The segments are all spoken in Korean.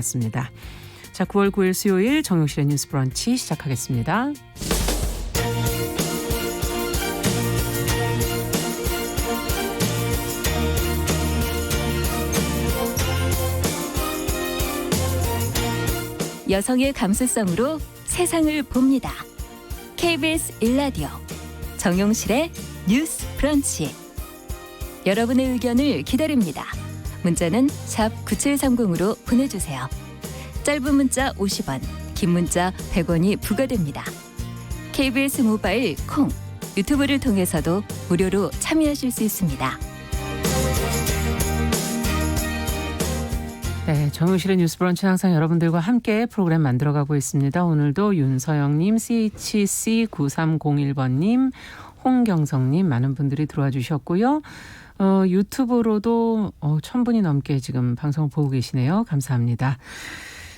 맞습니다. 자, 9월 9일 수요일 정용실의 뉴스 브런치 시작하겠습니다. 여성의 감수성으로 세상을 봅니다. KBS 1라디오 정용실의 뉴스 브런치. 여러분의 의견을 기다립니다. 문자는 샵 9730으로 보내주세요. 짧은 문자 50원, 긴 문자 100원이 부과됩니다. KBS 모바일 콩, 유튜브를 통해서도 무료로 참여하실 수 있습니다. 네, 정용실의 뉴스 브런치는 항상 여러분들과 함께 프로그램 만들어가고 있습니다. 오늘도 윤서영님, CHC9301번님, 홍경성님 많은 분들이 들어와 주셨고요. 유튜브로도 1000분이 넘게 지금 방송을 보고 계시네요. 감사합니다.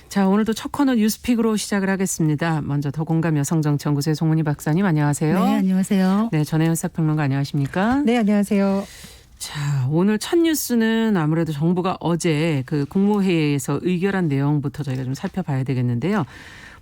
자, 오늘도 첫 코너 뉴스픽으로 시작을 하겠습니다. 먼저 더공감 여성정치연구소의 송문희 박사님 안녕하세요. 네, 안녕하세요. 네, 전혜연 사평론가 안녕하십니까? 네, 안녕하세요. 자, 오늘 첫 뉴스는 아무래도 정부가 어제 그 국무회의에서 의결한 내용부터 저희가 좀 살펴봐야 되겠는데요.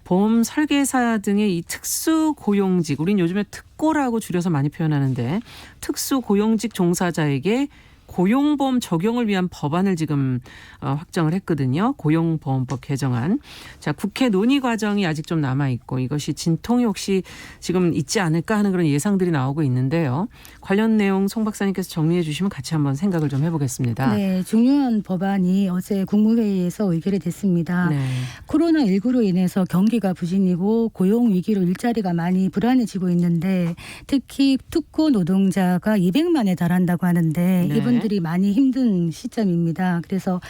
보험 설계사 등의 이 특수 고용직, 우린 요즘에 특고라고 줄여서 많이 표현하는데 특수 고용직 종사자에게 고용보험 적용을 위한 법안을 지금 확정을 했거든요. 고용보험법 개정안. 자, 국회 논의 과정이 아직 좀 남아있고 이것이 진통이 혹시 지금 있지 않을까 하는 그런 예상들이 나오고 있는데요. 관련 내용 송 박사님께서 정리해 주시면 같이 한번 생각을 좀 해보겠습니다. 네, 중요한 법안이 어제 국무회의에서 의결이 됐습니다. 네. 코로나19로 인해서 경기가 부진이고 고용 위기로 일자리가 많이 불안해지고 있는데 특히 특고 노동자가 200만에 달한다고 하는데 네. 이분들이 많이 힘든 시점입니다. 그래서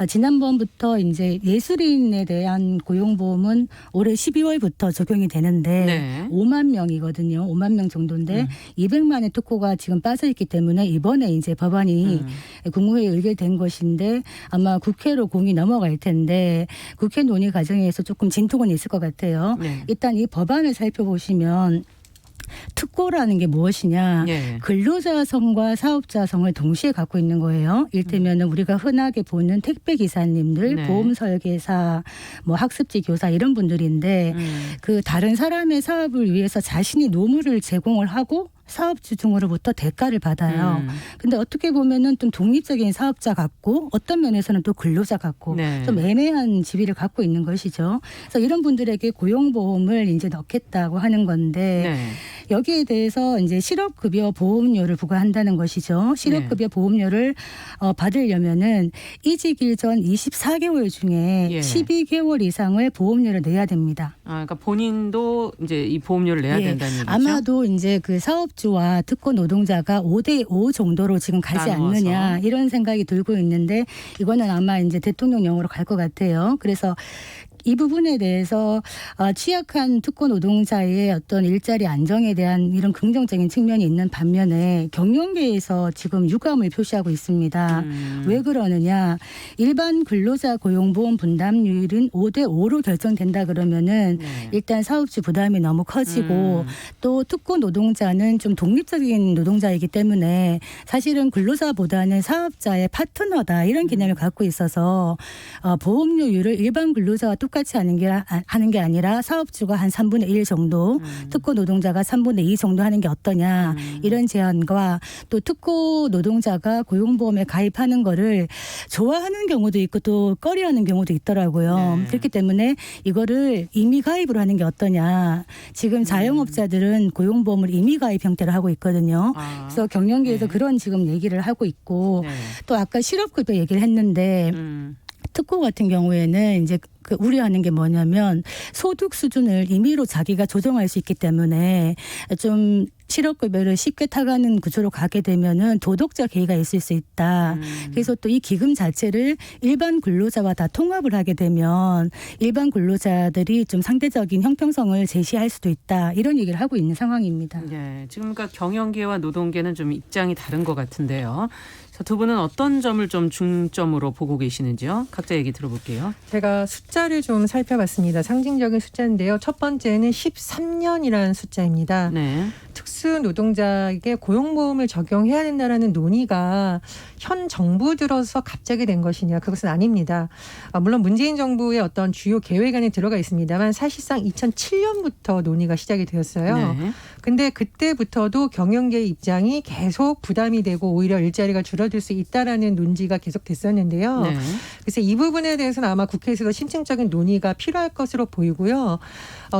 지난번부터 이제 예술인에 대한 고용보험은 올해 12월부터 적용이 되는데 네. 5만 명이거든요. 5만 명 정도인데 200만의 특고가 지금 빠져 있기 때문에 이번에 이제 법안이 국무회의에 의결된 것인데 아마 국회로 공이 넘어갈 텐데 국회 논의 과정에서 조금 진통은 있을 것 같아요. 네. 일단 이 법안을 살펴보시면 특고라는 게 무엇이냐. 예. 근로자성과 사업자성을 동시에 갖고 있는 거예요. 이를테면 우리가 흔하게 보는 택배기사님들, 네. 보험설계사, 뭐 학습지 교사 이런 분들인데 그 다른 사람의 사업을 위해서 자신이 노무를 제공을 하고 사업주 등으로부터 대가를 받아요. 근데 어떻게 보면은 좀 독립적인 사업자 같고 어떤 면에서는 또 근로자 같고 네. 좀 애매한 지위를 갖고 있는 것이죠. 그래서 이런 분들에게 고용보험을 이제 넣겠다고 하는 건데 네. 여기에 대해서 이제 실업급여 보험료를 부과한다는 것이죠. 실업급여 보험료를 받으려면은 이직 일전 24개월 중에 예. 12개월 이상을 보험료를 내야 됩니다. 아, 그러니까 본인도 이제 이 보험료를 내야 된다는 얘기죠. 아마도 이제 그 사업주와 특고 노동자가 5대5 정도로 지금 가지 나누어서. 않느냐 이런 생각이 들고 있는데 이거는 아마 이제 대통령령으로 갈 것 같아요. 그래서 이 부분에 대해서 취약한 특고 노동자의 어떤 일자리 안정에 대한 이런 긍정적인 측면이 있는 반면에 경영계에서 지금 유감을 표시하고 있습니다. 왜 그러느냐. 일반 근로자 고용보험 분담률은 5대5로 결정된다 그러면은 네. 일단 사업주 부담이 너무 커지고 또 특고 노동자는 좀 독립적인 노동자이기 때문에 사실은 근로자보다는 사업자의 파트너다 이런 개념을 갖고 있어서 보험료율을 일반 근로자와 똑같이 하는 게 아니라 사업주가 한 3분의 1 정도, 특고 노동자가 3분의 2 정도 하는 게 어떠냐 이런 제안과 또 특고 노동자가 고용보험에 가입하는 거를 좋아하는 경우도 있고 또 꺼려하는 경우도 있더라고요. 네. 그렇기 때문에 이거를 임의 가입으로 하는 게 어떠냐. 지금 자영업자들은 고용보험을 임의 가입 형태로 하고 있거든요. 그래서 경영계에서 네. 그런 지금 얘기를 하고 있고 네. 또 아까 실업급여 얘기를 했는데 특고 같은 경우에는 이제 그 우려하는 게 뭐냐면 소득 수준을 임의로 자기가 조정할 수 있기 때문에 좀 실업급여를 쉽게 타가는 구조로 가게 되면은 도덕적 해이가 있을 수 있다. 그래서 또 이 기금 자체를 일반 근로자와 다 통합을 하게 되면 일반 근로자들이 좀 상대적인 형평성을 제시할 수도 있다. 이런 얘기를 하고 있는 상황입니다. 네, 지금 그러니까 경영계와 노동계는 좀 입장이 다른 것 같은데요. 자, 두 분은 어떤 점을 좀 중점으로 보고 계시는지요? 각자 얘기 들어볼게요. 제가 숫자를 좀 살펴봤습니다. 상징적인 숫자인데요. 첫 번째는 13년이라는 숫자입니다. 네. 특수 노동자에게 고용보험을 적용해야 된다라는 논의가 현 정부 들어서 갑자기 된 것이냐, 그것은 아닙니다. 물론 문재인 정부의 어떤 주요 계획 안에 들어가 있습니다만 사실상 2007년부터 논의가 시작이 되었어요. 네. 근데 그때부터도 경영계의 입장이 계속 부담이 되고 오히려 일자리가 줄어들 수 있다라는 논지가 계속 됐었는데요. 네. 그래서 이 부분에 대해서는 아마 국회에서도 심층적인 논의가 필요할 것으로 보이고요.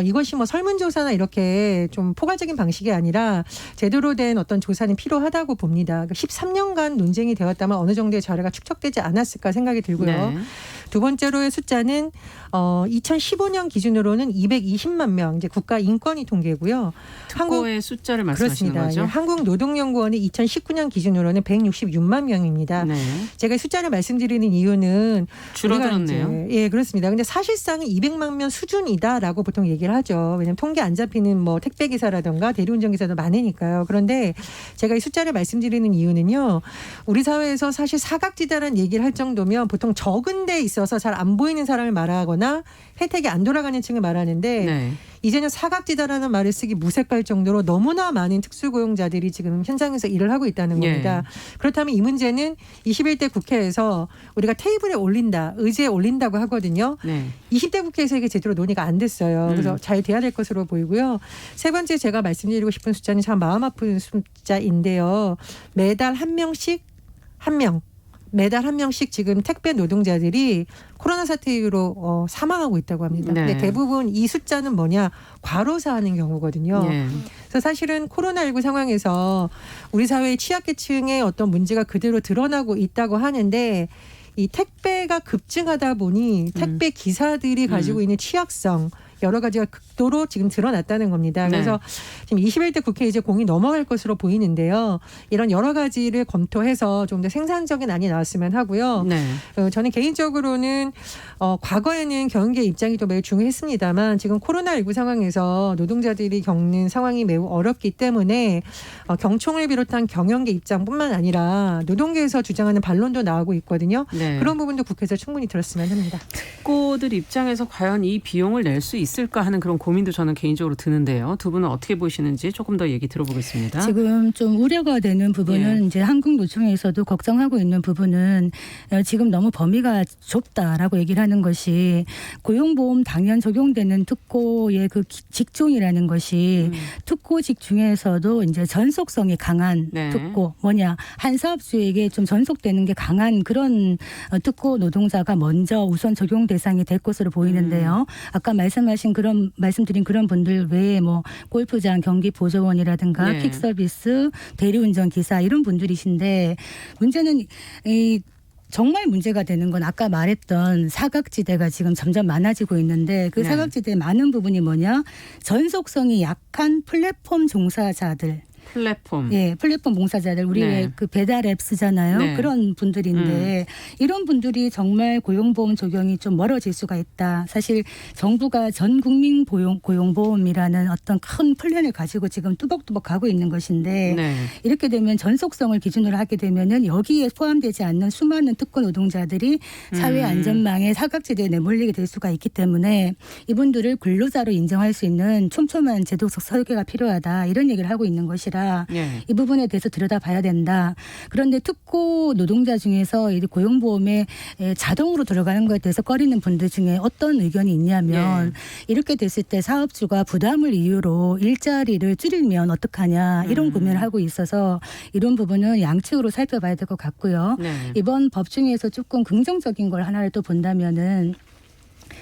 이것이 뭐 설문조사나 이렇게 좀 포괄적인 방식이 아니라 제대로 된 어떤 조사는 필요하다고 봅니다. 13년간 논쟁이 되었다면 어느 정도의 자료가 축적되지 않았을까 생각이 들고요. 네. 두 번째로의 숫자는 2015년 기준으로는 220만 명, 이제 국가인권위 통계고요. 특고의 숫자를 말씀하시는 그렇습니다. 거죠? 예, 한국노동연구원이 2019년 기준으로는 166만 명입니다. 네. 제가 이 숫자를 말씀드리는 이유는 줄어들었네요. 우리가 이제, 예, 그렇습니다. 근데 사실상은 200만 명 수준이다라고 보통 얘기를 하죠. 왜냐하면 통계 안 잡히는 뭐 택배 기사라든가 대리운전 기사도 많으니까요. 그런데 제가 이 숫자를 말씀드리는 이유는요. 우리 사회에서 사실 사각지대라는 얘기를 할 정도면 보통 적은 데 있어서 잘 안 보이는 사람을 말하거나 혜택이 안 돌아가는 층을 말하는데 네. 이제는 사각지대라는 말을 쓰기 무색할 정도로 너무나 많은 특수고용자들이 지금 현장에서 일을 하고 있다는 겁니다. 그렇다면 이 문제는 21대 국회에서 우리가 테이블에 올린다, 의제에 올린다고 하거든요. 네. 20대 국회에서 이게 제대로 논의가 안 됐어요. 그래서 잘 돼야 될 것으로 보이고요. 세 번째 제가 말씀드리고 싶은 숫자는 참 마음 아픈 숫자인데요. 매달 매달 한 명씩 지금 택배 노동자들이 코로나 사태 이후로 사망하고 있다고 합니다. 네. 근데 대부분 이 숫자는 뭐냐? 과로사하는 경우거든요. 네. 그래서 사실은 코로나19 상황에서 우리 사회의 취약계층의 어떤 문제가 그대로 드러나고 있다고 하는데 이 택배가 급증하다 보니 택배 기사들이 가지고 있는 취약성 여러 가지가 극도로 지금 드러났다는 겁니다. 그래서 지금 21대 국회 이제 공이 넘어갈 것으로 보이는데요. 이런 여러 가지를 검토해서 좀 더 생산적인 안이 나왔으면 하고요. 네. 저는 개인적으로는 과거에는 경영계 입장이 또 매우 중요했습니다만 지금 코로나19 상황에서 노동자들이 겪는 상황이 매우 어렵기 때문에 경총을 비롯한 경영계 입장뿐만 아니라 노동계에서 주장하는 반론도 나오고 있거든요. 네. 그런 부분도 국회에서 충분히 들었으면 합니다. 특고들 입장에서 과연 이 비용을 낼 수 있을까 하는 그런 고민도 저는 개인적으로 드는데요. 두 분은 어떻게 보시는지 조금 더 얘기 들어보겠습니다. 지금 좀 우려가 되는 부분은 이제 한국노총에서도 걱정하고 있는 부분은 지금 너무 범위가 좁다라고 얘기를 하는 것이 고용보험 당연 적용되는 특고의 그 직종이라는 것이 특고직 중에서도 이제 전속성이 강한 네. 특고 뭐냐 한 사업주에게 좀 전속되는 게 강한 그런 특고 노동자가 먼저 우선 적용 대상이 될 것으로 보이는데요. 아까 말씀드린 그런 분들 외에 뭐 골프장 경기 보조원이라든가 네. 퀵서비스 대리운전 기사 이런 분들이신데 문제는 이 정말 문제가 되는 건 아까 말했던 사각지대가 지금 점점 많아지고 있는데 그 네. 사각지대의 많은 부분이 뭐냐 전속성이 약한 플랫폼 종사자들 플랫폼. 예, 플랫폼 봉사자들 우리 네. 왜 그 배달 앱 쓰잖아요. 네. 그런 분들인데 이런 분들이 정말 고용보험 적용이 좀 멀어질 수가 있다. 사실 정부가 전 국민 고용보험이라는 어떤 큰 플랜을 가지고 지금 뚜벅뚜벅 가고 있는 것인데 네. 이렇게 되면 전속성을 기준으로 하게 되면은 여기에 포함되지 않는 수많은 특권 노동자들이 사회 안전망의 사각지대에 내몰리게 될 수가 있기 때문에 이분들을 근로자로 인정할 수 있는 촘촘한 제도적 설계가 필요하다. 이런 얘기를 하고 있는 것이라 네. 이 부분에 대해서 들여다봐야 된다. 그런데 특고 노동자 중에서 이 고용보험에 자동으로 들어가는 것에 대해서 꺼리는 분들 중에 어떤 의견이 있냐면 이렇게 됐을 때 사업주가 부담을 이유로 일자리를 줄이면 어떡하냐 이런 고민을 하고 있어서 이런 부분은 양측으로 살펴봐야 될 것 같고요. 네. 이번 법 중에서 조금 긍정적인 걸 하나를 또 본다면은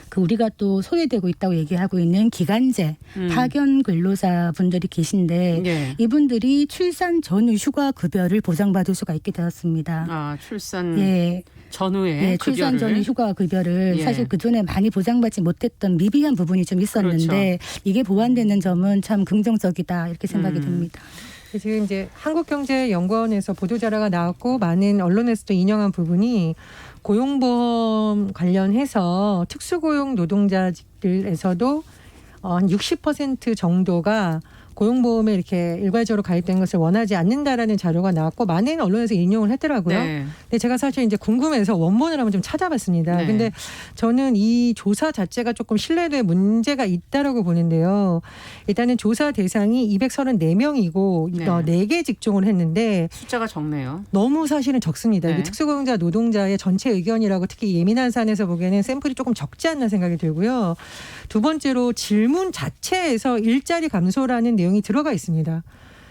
그 우리가 또 소외되고 있다고 얘기하고 있는 기간제 파견 근로자 분들이 계신데 네. 이분들이 출산 전후 휴가 급여를 보장받을 수가 있게 되었습니다. 아, 출산 예, 전후에 예, 출산 전후 휴가 급여를 예. 사실 그전에 많이 보장받지 못했던 미비한 부분이 좀 있었는데 이게 보완되는 점은 참 긍정적이다 이렇게 생각이 듭니다. 지금 이제 한국경제연구원에서 보도자료가 나왔고 많은 언론에서도 인용한 부분이 고용보험 관련해서 특수고용 노동자들에서도 한 60% 정도가 고용보험에 이렇게 일괄적으로 가입된 것을 원하지 않는다라는 자료가 나왔고 많은 언론에서 인용을 했더라고요. 네. 근데 제가 사실 이제 궁금해서 원본을 한번 좀 찾아봤습니다. 네. 근데 저는 이 조사 자체가 조금 신뢰도에 문제가 있다라고 보는데요. 일단은 조사 대상이 234명이고 네. 4개 직종을 했는데 숫자가 적네요. 너무 사실은 적습니다. 네. 이게 특수고용자 노동자의 전체 의견이라고 특히 예민한 사안에서 보기에는 샘플이 조금 적지 않나 생각이 들고요. 두 번째로 질문 자체에서 일자리 감소라는 내용이 들어가 있습니다.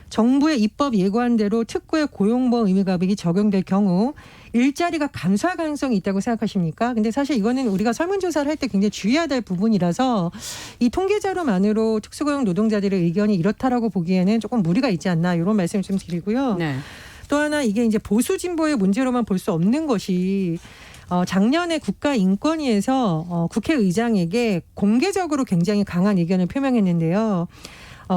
정부의 입법 예고한대로 특구의 고용보험 의무가입이 적용될 경우 일자리가 감소할 가능성이 있다고 생각하십니까? 근데 사실 이거는 우리가 설문조사를 할 때 굉장히 주의해야 될 부분이라서 이 통계자료만으로 특수고용 노동자들의 의견이 이렇다라고 보기에는 조금 무리가 있지 않나 이런 말씀을 좀 드리고요. 네. 또 하나 이게 이제 보수 진보의 문제로만 볼 수 없는 것이 작년에 국가인권위에서 국회의장에게 공개적으로 굉장히 강한 의견을 표명했는데요.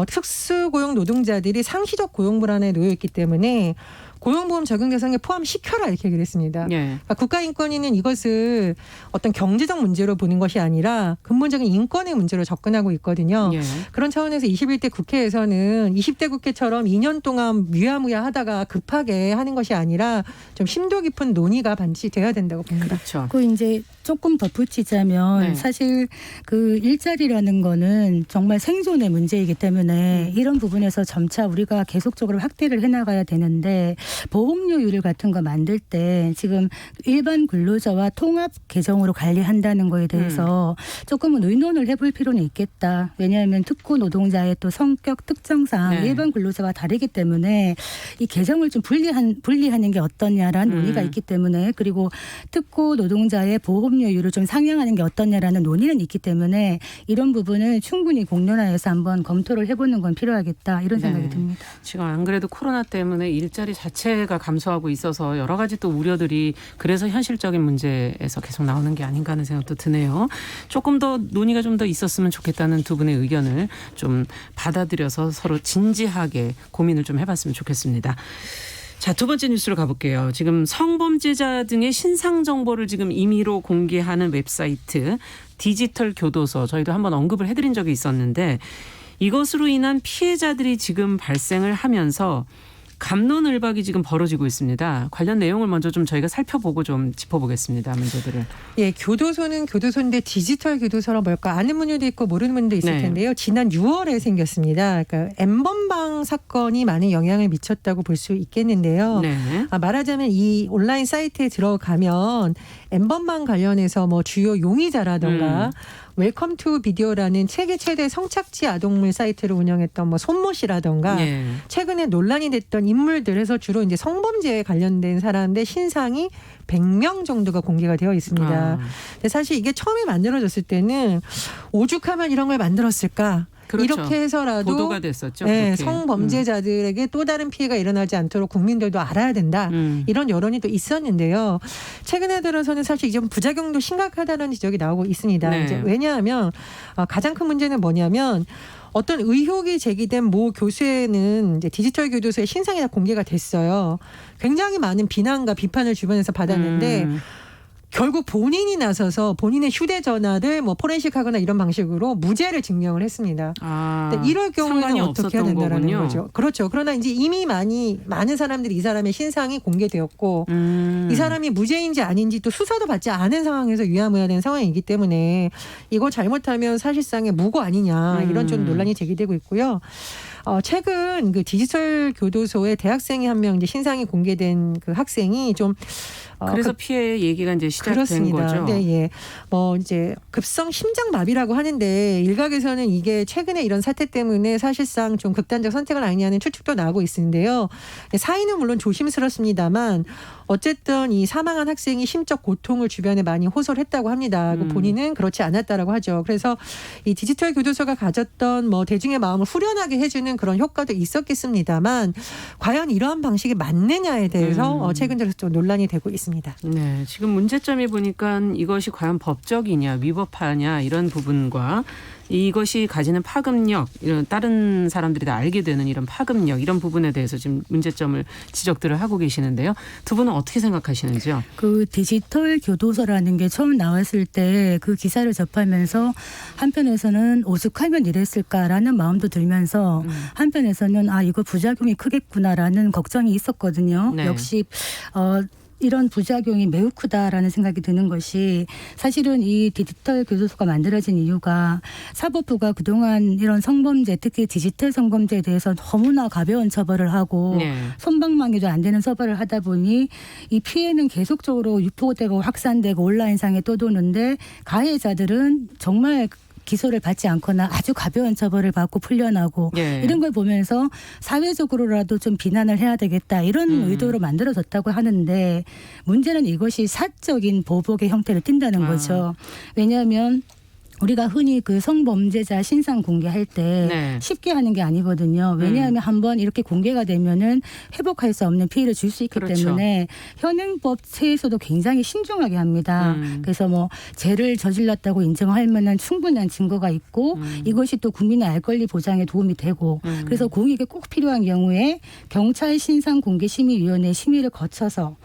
특수고용 노동자들이 상시적 고용 불안에 놓여 있기 때문에 고용보험 적용 대상에 포함시켜라 이렇게 얘기를 했습니다. 예. 그러니까 국가인권위는 이것을 어떤 경제적 문제로 보는 것이 아니라 근본적인 인권의 문제로 접근하고 있거든요. 예. 그런 차원에서 21대 국회에서는 20대 국회처럼 2년 동안 뮤야무야 하다가 급하게 하는 것이 아니라 좀 심도 깊은 논의가 반드시 돼야 된다고 봅니다. 그렇죠. 그 이제 조금 덧붙이자면 네. 사실 그 일자리라는 거는 정말 생존의 문제이기 때문에 이런 부분에서 점차 우리가 계속적으로 확대를 해나가야 되는데 보험료율 같은 거 만들 때 지금 일반 근로자와 통합 계정으로 관리한다는 거에 대해서 조금은 의논을 해볼 필요는 있겠다. 왜냐하면 특구 노동자의 또 성격 특성상 네. 일반 근로자와 다르기 때문에 이 계정을 좀 분리하는 게 어떠냐라는 논의가 있기 때문에 그리고 특구 노동자의 보험료율을 좀 상향하는 게 어떠냐라는 논의는 있기 때문에 이런 부분을 충분히 공론화해서 한번 검토를 해보는 건 필요하겠다 이런 생각이 네. 듭니다. 지금 안 그래도 코로나 때문에 일자리 자체가 감소하고 있어서 여러 가지 또 우려들이 그래서 현실적인 문제에서 계속 나오는 게 아닌가 하는 생각도 드네요. 조금 더 논의가 좀 더 있었으면 좋겠다는 두 분의 의견을 좀 받아들여서 서로 진지하게 고민을 좀 해봤으면 좋겠습니다. 자, 두 번째 뉴스로 가볼게요. 지금 성범죄자 등의 신상 정보를 지금 임의로 공개하는 웹사이트 디지털 교도소 저희도 한번 언급을 해드린 적이 있었는데 이것으로 인한 피해자들이 지금 발생을 하면서 갑론을박이 지금 벌어지고 있습니다. 관련 내용을 먼저 좀 저희가 살펴보고 좀 짚어보겠습니다. 문제들을. 예, 교도소는 교도소인데 디지털 교도소라 뭘까 아는 분들도 있고 모르는 분도 있을 네. 텐데요. 지난 6월에 생겼습니다. 그러니까 N번방 사건이 많은 영향을 미쳤다고 볼 수 있겠는데요. 네. 말하자면 이 온라인 사이트에 들어가면 N번방 관련해서 뭐 주요 용의자라던가 웰컴 투 비디오라는 세계 최대 성착취 아동물 사이트를 운영했던 뭐 손모 씨라던가 예. 최근에 논란이 됐던 인물들에서 주로 이제 성범죄에 관련된 사람들 신상이 100명 정도가 공개가 되어 있습니다. 아. 근데 사실 이게 처음에 만들어졌을 때는 오죽하면 이런 걸 만들었을까? 그렇죠. 이렇게 해서라도 보도가 됐었죠. 네, 그렇게. 성범죄자들에게 또 다른 피해가 일어나지 않도록 국민들도 알아야 된다. 이런 여론이 또 있었는데요. 최근에 들어서는 사실 이제 부작용도 심각하다는 지적이 나오고 있습니다. 네. 이제 왜냐하면 가장 큰 문제는 뭐냐면 어떤 의혹이 제기된 모 교수에는 이제 디지털 교도소의 신상이 다 공개가 됐어요. 굉장히 많은 비난과 비판을 주변에서 받았는데 결국 본인이 나서서 본인의 휴대전화를 뭐 포렌식하거나 이런 방식으로 무죄를 증명을 했습니다. 아, 근데 이럴 경우에는 상관이 어떻게 해야 없었던 된다라는 거군요. 거죠. 그렇죠. 그러나 이제 이미 많은 사람들이 이 사람의 신상이 공개되었고 이 사람이 무죄인지 아닌지 또 수사도 받지 않은 상황에서 유야무야 된 상황이기 때문에 이거 잘못하면 사실상의 무고 아니냐 이런 좀 논란이 제기되고 있고요. 최근 그 디지털 교도소에 대학생이 한 명 이제 신상이 공개된 그 학생이 좀 그래서 피해 얘기가 이제 시작된 그렇습니다. 거죠. 네, 예. 뭐 이제 급성 심장마비라고 하는데 일각에서는 이게 최근에 이런 사태 때문에 사실상 좀 극단적 선택은 아니냐는 추측도 나오고 있는데요. 사인은 물론 조심스럽습니다만 어쨌든 이 사망한 학생이 심적 고통을 주변에 많이 호소를 했다고 합니다. 본인은 그렇지 않았다라고 하죠. 그래서 이 디지털 교도소가 가졌던 뭐 대중의 마음을 후련하게 해주는 그런 효과도 있었겠습니다만 과연 이러한 방식이 맞느냐에 대해서 최근 들어서 좀 논란이 되고 있습니다. 있습니다. 네, 지금 문제점이 보니까 이것이 과연 법적이냐 위법하냐 이런 부분과 이것이 가지는 파급력, 이런 다른 사람들이 다 알게 되는 이런 파급력 이런 부분에 대해서 지금 문제점을 지적들을 하고 계시는데요. 두 분은 어떻게 생각하시는지요? 그 디지털 교도소라는 게 처음 나왔을 때 그 기사를 접하면서 한편에서는 오죽하면 이랬을까라는 마음도 들면서 한편에서는 아 이거 부작용이 크겠구나라는 걱정이 있었거든요. 네. 역시 이런 부작용이 매우 크다라는 생각이 드는 것이 사실은 이 디지털 교도소가 만들어진 이유가 사법부가 그동안 이런 성범죄 특히 디지털 성범죄에 대해서 너무나 가벼운 처벌을 하고 네. 손방망이도 안 되는 처벌을 하다 보니 이 피해는 계속적으로 유포되고 확산되고 온라인상에 떠도는데 가해자들은 정말 기소를 받지 않거나 아주 가벼운 처벌을 받고 풀려나고 예. 이런 걸 보면서 사회적으로라도 좀 비난을 해야 되겠다 이런 의도로 만들어졌다고 하는데 문제는 이것이 사적인 보복의 형태를 띈다는 거죠. 왜냐하면 우리가 흔히 그 성범죄자 신상 공개할 때 네. 쉽게 하는 게 아니거든요. 왜냐하면 한번 이렇게 공개가 되면은 회복할 수 없는 피해를 줄 수 있기 그렇죠. 때문에 현행법 체에서도 굉장히 신중하게 합니다. 그래서 뭐 죄를 저질렀다고 인정하면은 충분한 증거가 있고 이것이 또 국민의 알 권리 보장에 도움이 되고 그래서 공익에 꼭 필요한 경우에 경찰 신상 공개 심의위원회 심의를 거쳐서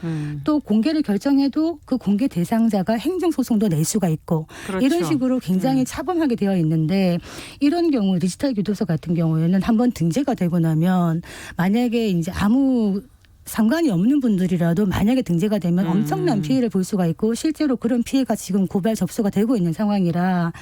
또 공개를 결정해도 그 공개 대상자가 행정소송도 낼 수가 있고 그렇죠. 이런 식으로 굉장히 차범하게 되어 있는데 이런 경우 디지털 교도소 같은 경우에는 한번 등재가 되고 나면 만약에 이제 아무 상관이 없는 분들이라도 만약에 등재가 되면 엄청난 피해를 볼 수가 있고 실제로 그런 피해가 지금 고발 접수가 되고 있는 상황이라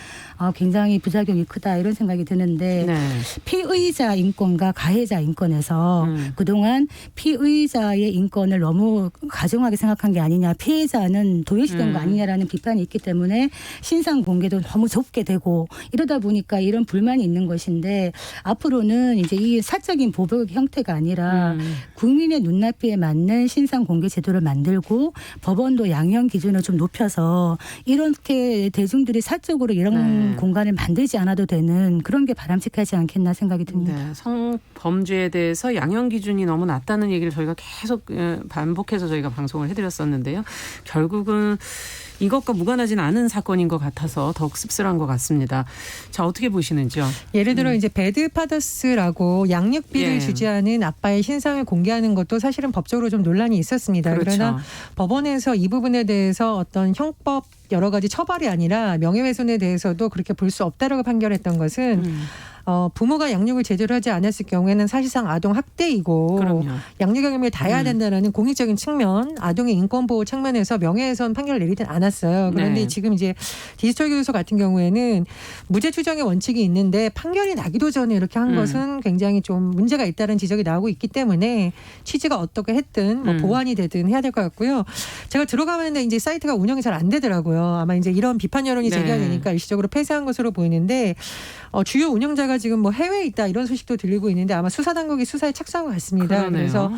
굉장히 부작용이 크다 이런 생각이 드는데 네. 피의자 인권과 가해자 인권에서 그동안 피의자의 인권을 너무 가중하게 생각한 게 아니냐 피해자는 도외시된 거 아니냐라는 비판이 있기 때문에 신상 공개도 너무 좁게 되고 이러다 보니까 이런 불만이 있는 것인데 앞으로는 이제 이 사적인 보복 형태가 아니라 국민의 눈높이에 맞는 신상 공개 제도를 만들고 법원도 양형 기준을 좀 높여서 이렇게 대중들이 사적으로 이런 공간을 만들지 않아도 되는 그런 게 바람직하지 않겠나 생각이 듭니다. 네, 성범죄에 대해서 양형 기준이 너무 낮다는 얘기를 저희가 계속 반복해서 저희가 방송을 해드렸었는데요. 결국은 이것과 무관하진 않은 사건인 것 같아서 더욱 씁쓸한 것 같습니다. 자, 어떻게 보시는지요? 예를 들어 이제 배드파더스라고 양육비를 예. 주지 않은 아빠의 신상을 공개하는 것도 사실은 법적으로 좀 논란이 있었습니다. 그렇죠. 그러나 법원에서 이 부분에 대해서 어떤 형법 여러 가지 처벌이 아니라 명예훼손에 대해서도 그렇게 볼 수 없다라고 판결했던 것은 부모가 양육을 제대로 하지 않았을 경우에는 사실상 아동 학대이고 그럼요. 양육 경험을 다 해야 된다는 공익적인 측면, 아동의 인권 보호 측면에서 명예훼손 판결을 내리진 않았어요. 그런데 네. 지금 이제 디지털 교도소 같은 경우에는 무죄 추정의 원칙이 있는데 판결이 나기도 전에 이렇게 한 것은 굉장히 좀 문제가 있다는 지적이 나오고 있기 때문에 취지가 어떻게 했든 뭐 보완이 되든 해야 될 것 같고요. 제가 들어가봤는데 이제 사이트가 운영이 잘 안 되더라고요. 아마 이제 이런 비판 여론이 제기가 네. 되니까 일시적으로 폐쇄한 것으로 보이는데 주요 운영자가 지금 뭐 해외에 있다 이런 소식도 들리고 있는데 아마 수사당국이 수사에 착수한 것 같습니다. 그러네요. 그래서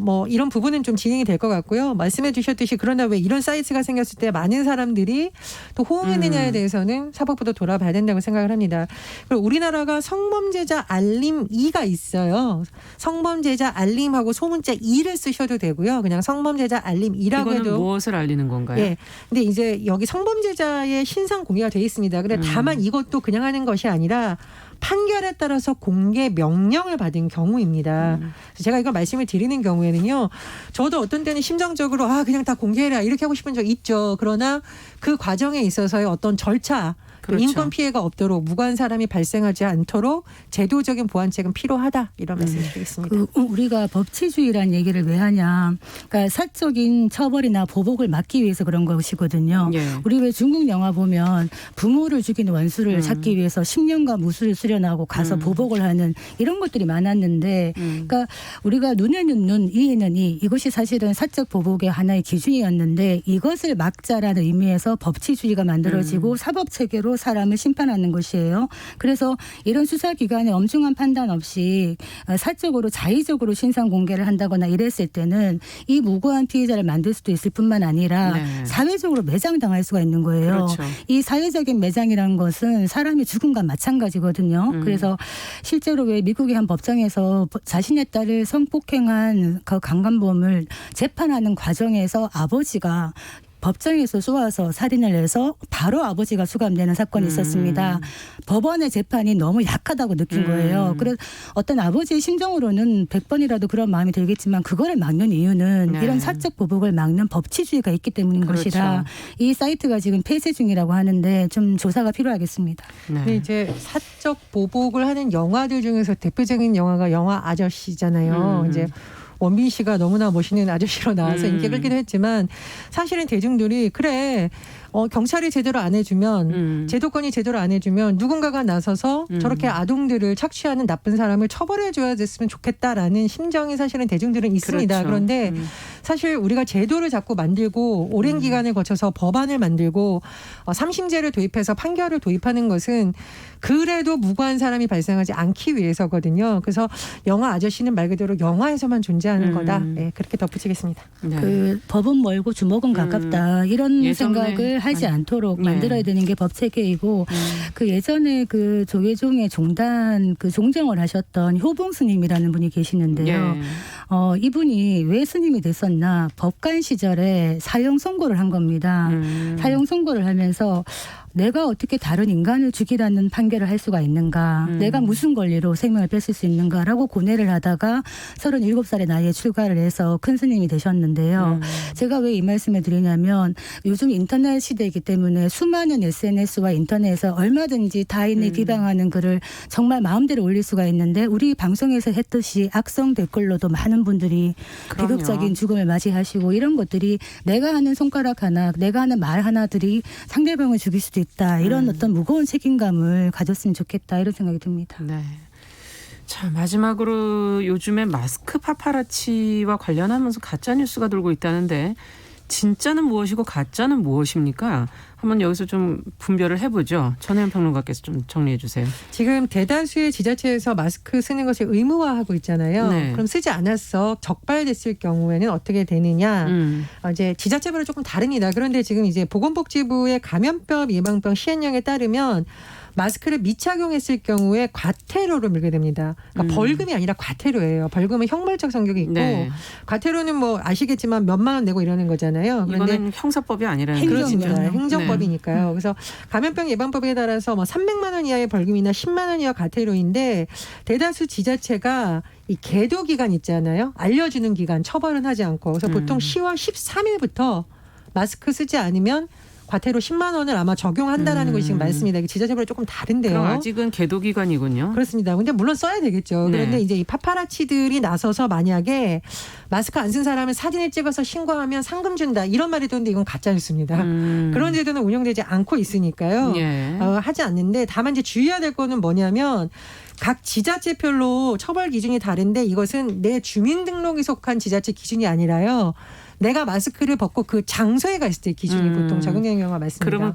뭐 이런 부분은 좀 진행이 될 것 같고요. 말씀해 주셨듯이 그러나 왜 이런 사이트가 생겼을 때 많은 사람들이 또 호응했느냐에 대해서는 사법부도 돌아봐야 된다고 생각을 합니다. 그리고 우리나라가 성범죄자 알림 2가 있어요. 성범죄자 알림하고 소문자 2를 쓰셔도 되고요. 그냥 성범죄자 알림 2라고 이거는 해도 무엇을 알리는 건가요? 예. 근데 이제 여기 성범죄자의 신상 공개가 돼 있습니다. 근데 다만 이것도 그냥 하는 것이 아니라 판결에 따라서 공개 명령을 받은 경우입니다. 그래서 제가 이거 말씀을 드리는 경우에는요. 저도 어떤 때는 심정적으로 그냥 다 공개해라 이렇게 하고 싶은 적 있죠. 그러나 그 과정에 있어서의 어떤 절차 또 그렇죠. 인권 피해가 없도록 무고한 사람이 발생하지 않도록 제도적인 보완책은 필요하다 이런 말씀드리겠습니다. 우리가 법치주의라는 얘기를 왜 하냐. 그러니까 사적인 처벌이나 보복을 막기 위해서 그런 것이거든요. 예. 우리 왜 중국 영화 보면 부모를 죽인 원수를 찾기 위해서 10년간 무술을 수련하고 가서 보복을 하는 이런 것들이 많았는데 그러니까 우리가 눈에는 눈, 이에는 이 이것이 사실은 사적 보복의 하나의 기준이었는데 이것을 막자라는 의미에서 법치주의가 만들어지고 사법체계로 사람을 심판하는 것이에요. 그래서 이런 수사기관의 엄중한 판단 없이 사적으로 자의적으로 신상 공개를 한다거나 이랬을 때는 이 무고한 피해자를 만들 수도 있을 뿐만 아니라 네. 사회적으로 매장당할 수가 있는 거예요. 그렇죠. 이 사회적인 매장이라는 것은 사람의 죽음과 마찬가지거든요. 그래서 실제로 왜 미국의 한 법정에서 자신의 딸을 성폭행한 그 강간범을 재판하는 과정에서 아버지가 법정에서 쏘아서 살인을 해서 바로 아버지가 수감되는 사건이 있었습니다. 법원의 재판이 너무 약하다고 느낀 거예요. 그래서 어떤 아버지의 심정으로는 100번이라도 그런 마음이 들겠지만 그거를 막는 이유는 네. 이런 사적 보복을 막는 법치주의가 있기 때문인 그렇죠. 것이라 이 사이트가 지금 폐쇄 중이라고 하는데 좀 조사가 필요하겠습니다. 근데 네. 이제 사적 보복을 하는 영화들 중에서 대표적인 영화가 영화 아저씨잖아요. 이제 원빈 씨가 너무나 멋있는 아저씨로 나와서 인기 끌기도 했지만 사실은 대중들이 그래 경찰이 제대로 안 해주면 제도권이 제대로 안 해주면 누군가가 나서서 저렇게 아동들을 착취하는 나쁜 사람을 처벌해줘야 됐으면 좋겠다라는 심정이 사실은 대중들은 있습니다. 그렇죠. 그런데 사실 우리가 제도를 자꾸 만들고 오랜 기간을 거쳐서 법안을 만들고 3심제를 도입해서 판결을 도입하는 것은 그래도 무고한 사람이 발생하지 않기 위해서거든요. 그래서 영화 아저씨는 말 그대로 영화에서만 존재하는 거다. 네, 그렇게 덧붙이겠습니다. 네. 그 법은 멀고 주먹은 가깝다 이런 예전에 생각을 하지 않도록 네. 만들어야 되는 게 법 체계이고 그 예전에 그 조계종의 종단 그 종정을 하셨던 효봉 스님이라는 분이 계시는데요. 예. 이분이 왜 스님이 됐었나 법관 시절에 사형 선고를 한 겁니다. 사형 선고를 하면서 내가 어떻게 다른 인간을 죽이라는 판결을 할 수가 있는가? 내가 무슨 권리로 생명을 뺏을 수 있는가라고 고뇌를 하다가 37살의 나이에 출가를 해서 큰 스님이 되셨는데요. 제가 왜 이 말씀을 드리냐면 요즘 인터넷 시대이기 때문에 수많은 SNS와 인터넷에서 얼마든지 타인을 비방하는 글을 정말 마음대로 올릴 수가 있는데 우리 방송에서 했듯이 악성 댓글로도 많은 분들이 그럼요. 비극적인 죽음을 맞이하시고 이런 것들이 내가 하는 손가락 하나, 내가 하는 말 하나들이 상대방을 죽일 수도 있다. 이런 어떤 무거운 책임감을 가졌으면 좋겠다. 이런 생각이 듭니다. 네. 자, 마지막으로 요즘에 마스크 파파라치와 관련하면서 가짜 뉴스가 돌고 있다는데 진짜는 무엇이고 가짜는 무엇입니까? 한번 여기서 좀 분별을 해보죠. 전혜연 평론가께서 좀 정리해 주세요. 지금 대다수의 지자체에서 마스크 쓰는 것을 의무화하고 있잖아요. 네. 그럼 쓰지 않았어 적발됐을 경우에는 어떻게 되느냐? 이제 지자체별로 조금 다릅니다. 그런데 지금 이제 보건복지부의 감염병 예방병 시행령에 따르면 마스크를 미착용했을 경우에 과태료를 물게 됩니다. 그러니까 벌금이 아니라 과태료예요. 벌금은 형벌적 성격이 있고 네. 과태료는 뭐 아시겠지만 몇만 원 내고 이러는 거잖아요. 그런데 이거는 형사법이 아니라는 행정이죠. 거죠. 그렇습니다. 행정법이니까요. 그래서 감염병 예방법에 따라서 뭐 300만 원 이하의 벌금이나 10만 원 이하 과태료인데 대다수 지자체가 이 계도 기간 있잖아요. 알려주는 기간 처벌은 하지 않고 그래서 보통 10월 13일부터 마스크 쓰지 않으면 과태료 10만 원을 아마 적용한다라는 것이 지금 많습니다. 이게 지자체별로 조금 다른데요. 그럼 아직은 계도 기간이군요. 그렇습니다. 근데 물론 써야 되겠죠. 네. 그런데 이제 이 파파라치들이 나서서 만약에 마스크 안 쓴 사람을 사진을 찍어서 신고하면 상금 준다 이런 말이 있던데 이건 가짜 뉴스입니다. 그런 제도는 운영되지 않고 있으니까요. 예. 하지 않는데 다만 이제 주의해야 될 거는 뭐냐면 각 지자체별로 처벌 기준이 다른데 이것은 내 주민등록에 속한 지자체 기준이 아니라요. 내가 마스크를 벗고 그 장소에 갔을 때 기준이 보통 적용되는 경우가 많습니다. 그러면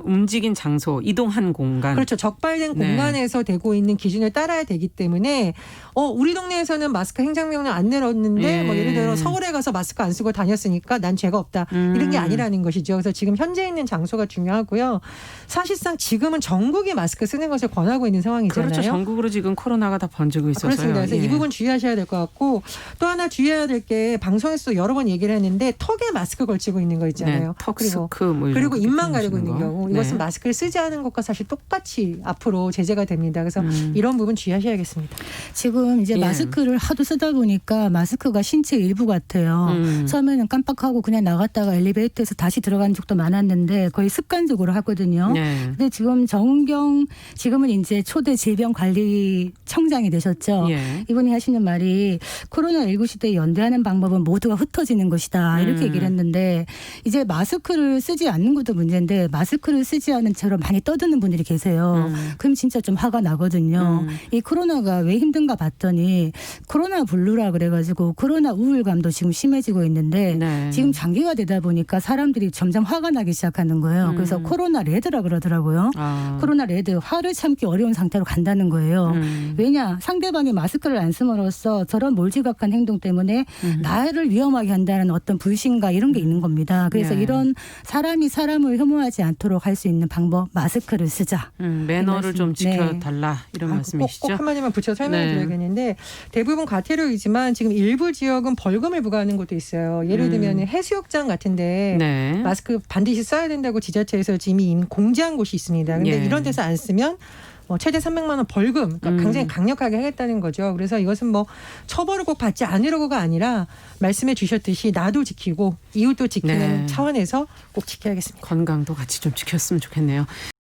움직인 장소, 이동한 공간. 그렇죠. 적발된 네. 공간에서 되고 있는 기준을 따라야 되기 때문에 우리 동네에서는 마스크 행정명령 안 내렸는데 예. 뭐 예를 들어 서울에 가서 마스크 안 쓰고 다녔으니까 난 죄가 없다. 이런 게 아니라는 것이죠. 그래서 지금 현재 있는 장소가 중요하고요. 사실상 지금은 전국이 마스크 쓰는 것을 권하고 있는 상황이잖아요. 그렇죠. 전국으로 지금 코로나가 다 번지고 있어서요. 그렇습니다. 그래서 예. 이 부분 주의하셔야 될 것 같고 또 하나 주의해야 될 게 방송에서도 여러 번 얘기를 했는데 턱에 마스크 걸치고 있는 거 있잖아요. 네, 턱스크 뭐 이런 그리고 거 입만 표현하시는 가리고 있는 거. 경우 네. 이것은 마스크를 쓰지 않은 것과 사실 똑같이 앞으로 제재가 됩니다. 그래서 이런 부분 주의하셔야겠습니다. 지금 이제 예. 마스크를 하도 쓰다 보니까 마스크가 신체 일부 같아요. 처음에는 깜빡하고 그냥 나갔다가 엘리베이터에서 다시 들어간 적도 많았는데 거의 습관적으로 하거든요. 네. 근데 지금 정은경 지금은 이제 초대 질병관리청장이 되셨죠. 예. 이분이 하시는 말이 코로나19 시대에 연대하는 방법은 모두가 흩어지는 것이 것이다 이렇게 얘기를 했는데 이제 마스크를 쓰지 않는 것도 문제인데 마스크를 쓰지 않은 채로 많이 떠드는 분들이 계세요. 그럼 진짜 좀 화가 나거든요. 이 코로나가 왜 힘든가 봤더니 코로나 블루라 그래가지고 코로나 우울감도 지금 심해지고 있는데 네. 지금 장기가 되다 보니까 사람들이 점점 화가 나기 시작하는 거예요. 그래서 코로나 레드라 그러더라고요. 아. 코로나 레드, 화를 참기 어려운 상태로 간다는 거예요. 왜냐? 상대방이 마스크를 안 씀으로써 저런 몰지각한 행동 때문에 나를 위험하게 한다는 어떤 불신과 이런 게 있는 겁니다. 그래서 네. 이런 사람이 사람을 혐오하지 않도록 할 수 있는 방법, 마스크를 쓰자. 매너를 좀 네. 지켜달라 이런 말씀이시죠? 꼭 한마디만 붙여 설명을 네. 드려야겠는데 대부분 과태료이지만 지금 일부 지역은 벌금을 부과하는 곳도 있어요. 예를 들면 해수욕장 같은데 네. 마스크 반드시 써야 된다고 지자체에서 이미 공지한 곳이 있습니다. 근데 예. 이런 데서 안 쓰면 최대 300만 원 벌금, 그러니까 굉장히 강력하게 하겠다는 거죠. 그래서 이것은 뭐 처벌을 꼭 받지 않으려고가 아니라 말씀해 주셨듯이 나도 지키고 이웃도 지키는 네. 차원에서 꼭 지켜야겠습니다. 건강도 같이 좀 지켰으면 좋겠네요.